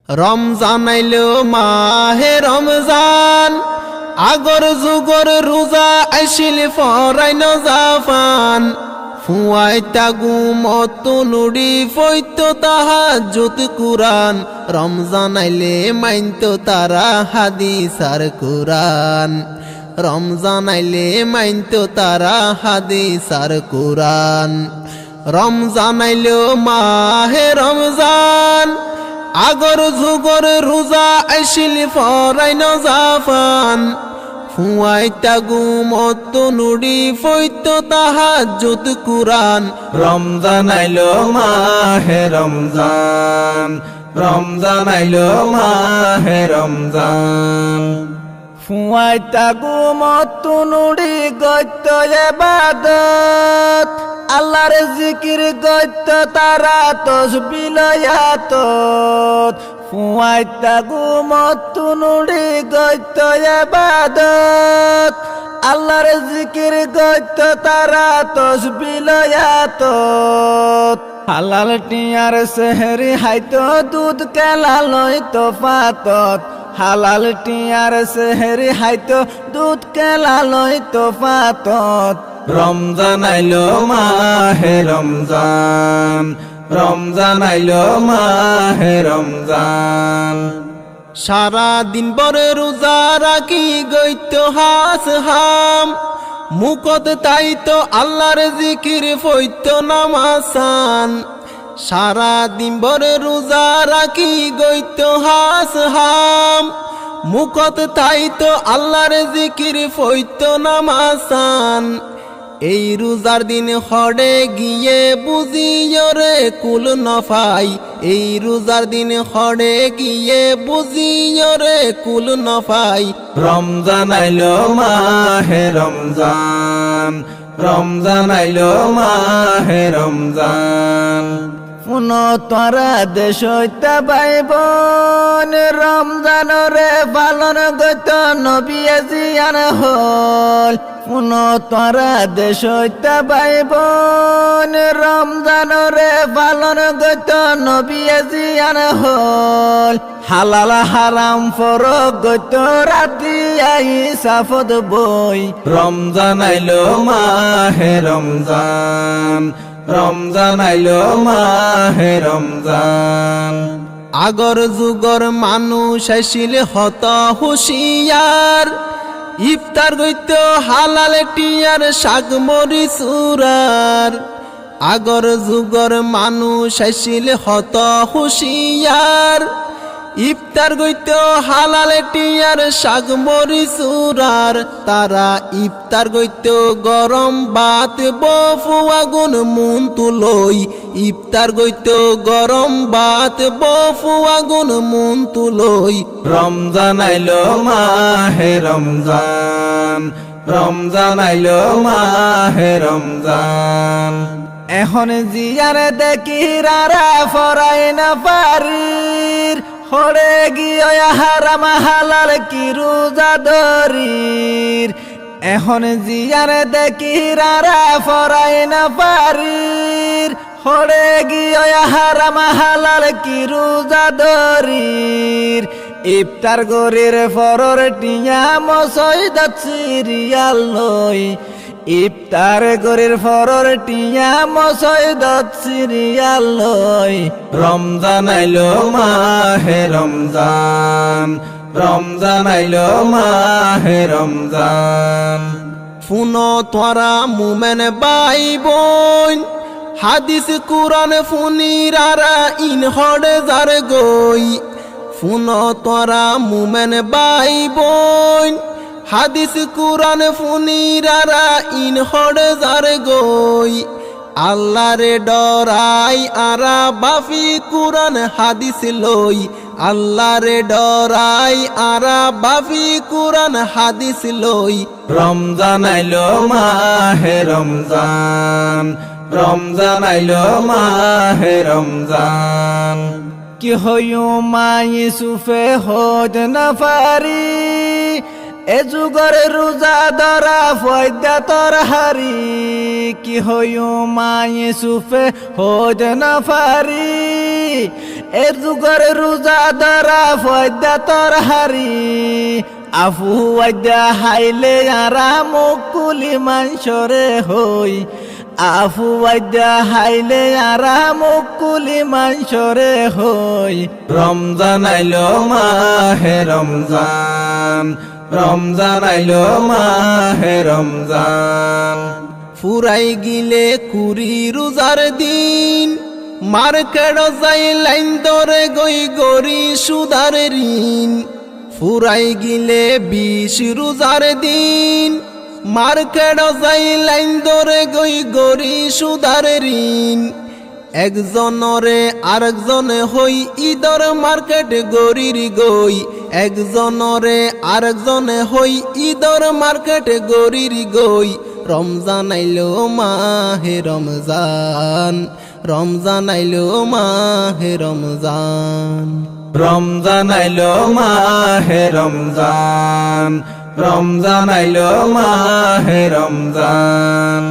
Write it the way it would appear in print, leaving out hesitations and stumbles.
রমজান আইলো মাহে রমজান, আগর যুগর রোজা আইছিল ফরাইন জাফান। ফুয়াই তাগু মত নুড়ি ফৈত তাহাজ্জুদ কুরআন, রমজান আইলে মাইনত তারা হাদিস আর কুরআন। রমজান আইলে মাইনত তারা হাদিস আর কুরআন। রমজান আইলো মাহে রমজান, আগর যুগর রোজা আইছিল ফরাইন জাফান। ফুয়াই তাগু মত নুড়ি ফৈত তাহাজ্জুদ কুরআন, রমজান আইলো মাহে রমজান, রমজান আইলো মাহে রমজান। ফুয়াই তাগু মত নুড়ি গত্য ইবাদত, আল্লাহর জিকির গত্য তারা তসবিহ লয়াত। ফুয়াই তাগু মত নুড়ি গত্য ইবাদত, আল্লাহর জিকির গত্য তারা তসবিহ লয়াত। হালাল টিয়ার সেহরি হাইতো দুধ কেলা লইতো ফাতত, হালাল টিয়ার সেহরি হাইতো দুধ কেলা লইতো ফাতত। রমজান আইলো মাহে রমজান, রমজান আইলো মাহে রমজান। সারা দিন বরে রোজা রাখি গইত হাস হাম, মুকত তাইতো আল্লাহর জিকির ফইত নামাসান। সারা দিন বরে রোজা রাখি গইত হাস হাম, মুকত তাইতো আল্লাহর জিকির ফইত নামাসান। এই রোজার দিন হড়ে গিয়ে বুঝিয়রে কুল নফাই, এই রোজার দিন হড়ে গিয়ে বুঝিয়রে কুল নফাই। রমজান আইলো মাহে রমজান, রমজান আইলো মাহে রমজান। পুন তোরা দেশ হইতে ভাই বোন, রমজান রে পালন গত নবী জিয়ান হল। পুন তোরা দেশ হইতে ভাই বোন, রমজান রে পালন গত নবী জিয়ান হল। হালাল হারাম ফরক গত রাতি আই সাফদ বই। রমজান আইলো মাহে রমজান, রমজান আইলো মাহে রমজান। আগর যুগর মানুষ আইছিল হত হুশিয়ার, ইফতার গইত হালাল টিয়ার শাক মরিচ উরার। আগর যুগর মানুষ আইছিল হত হুশিয়ার, ইফতার গইত হালাল টিয়ার শাক মরিচ উরার। তারা ইফতার গইত গরম ভাত বফু আগুন মুন তুলই, ইফতার গইত গরম ভাত বফু আগুন মুন তুলই। রমজান আইলো মাহে রমজান, রমজান আইলো মাহে রমজান। এখন জিয়ার দেখি রারা ফরাই না পারির, হরে গিয়া হারাম হালাল কি রোজা দরির। এখন জিয়ার দেখি রারা ফরাই না পারির, হরে গিয়া হারাম হালাল কি রোজা দরির। ইফতার গরির ফরর টিয়া মসজিদত সিরিয়াল লই, ইফতার গরির ফরর টিয়া মসজিদত সিরিয়াল লই। রমজান আইলো মাহে রমজান, রমজান আইলো মাহে রমজান। ফুন তোরা মুমেন বাই বোন, হাদিস কুরআন ফুনিরারা ইন হড়ে যার গই। ফুন তোরা মুমেন বাই বোন, হাদিস কুরআন ফুনিরারা ইন হড়ে যার গই। আল্লাহরে ডরাই আরা বাফি কুরআন হাদিস লই, আল্লাহরে ডরাই আরা বাফি কুরআন হাদিস লই। রমজান আইলো মাহে রমজান, রমজান আইলো মাহে রমজান। কি হইও মা ইউসুফে হদ না পারি, এ যুগর রোজা ধরা ফয়দা তোর হারি। কি হইও মা ইউসুফে হদ না পারি, এর যুগের রোজা ধরা ফয়দা তোর হারি আফু ওয়াইদা হাইলে আরা মুকুলি মানসরে হই আফু ওয়াইদা হাইলে আরা মুকুলি মানসরে হই রমজান আইলো মাহে রমজান রমজান আইলো মাহে রমজান ফুরাই গিলে কুড়ি রোজার দিন মার্কেট যাই লাইন ধরে গই গরি সুদার ঋণ ফুরাই গিলে 20 রোজার দিন মার্কেট যাই লাইন ধরে গই গরি সুদার ঋণ একজনরে আরেকজনে হই ঈদর মার্কেট গরির গই একজনরে আরেকজনে হই ঈদর মার্কেট গরির গই রমজান আইলো মাহে রমজান রমজান আইলো মাহে রমজান রমজান আইলো মাহে রমজান রমজান আইলো মাহে রমজান